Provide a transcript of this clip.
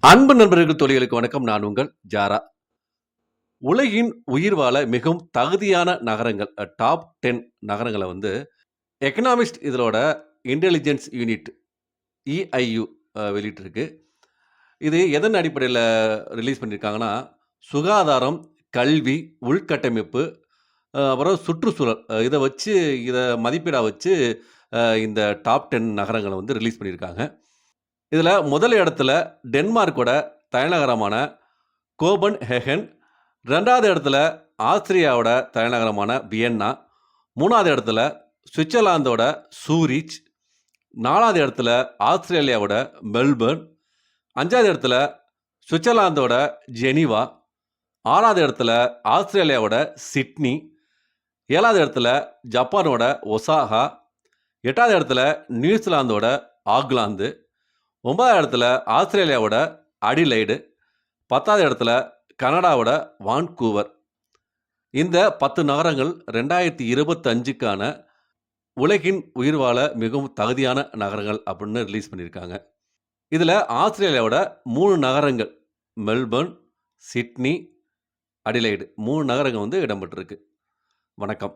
அன்பு நண்பர்கள் தோழிகளுக்கு வணக்கம். நான் உங்கள் ஜாரா. உலகின் உயிர் வாழ மிகவும் தகுதியான நகரங்கள் டாப் 10 நகரங்கள வந்து எக்கனாமிஸ்ட் இதழோட இன்டெலிஜென்ஸ் யூனிட் EIU வெளியிட்டிருக்கு. இது எதன் அடிப்படையில ரிலீஸ் பண்ணியிருக்காங்கன்னா, சுகாதாரம், கல்வி, உள்கட்டமைப்பு, அப்புறம் சுற்றுச்சூழல் இத வச்சு இத மதிப்பீடா வச்சு இந்த டாப் 10 நகரங்கள வந்து ரிலீஸ் பண்ணியிருக்காங்க. இதுல முதல் இடத்துல டென்மார்க்கோட தலைநகரமான கோபன்ஹேகன், 2வது இடத்துல ஆஸ்திரியாவோட தலைநகரமான வியன்னா, 3வது இடத்துல சுவிட்சர்லாந்தோட சூரிச், 4வது இடத்துல ஆஸ்திரேலியாவோட மெல்பர்ன், 5வது இடத்துல சுவிட்சர்லாந்தோட ஜெனீவா, 6வது இடத்துல ஆஸ்திரேலியாவோட சிட்னி, 7வது இடத்துல ஜப்பானோட ஒசாகா, 8வது இடத்துல நியூசிலாந்தோட ஆக்லாந்து, 9வது இடத்துல ஆஸ்திரேலியாவோட அடிலைடு, 10வது இடத்துல கனடாவோட வான்கூவர். இந்த 10 நகரங்கள் 2025க்கான உலகின் உயிர் வாழ மிகவும் தகுதியான நகரங்கள் அப்படின்னு ரிலீஸ் பண்ணியிருக்காங்க. இதுல ஆஸ்திரேலியாவோட 3 நகரங்கள் மெல்பர்ன், சிட்னி, அடிலைடு 3 நகரங்கள் வந்து இடம்பெற்றிருக்கு. வணக்கம்.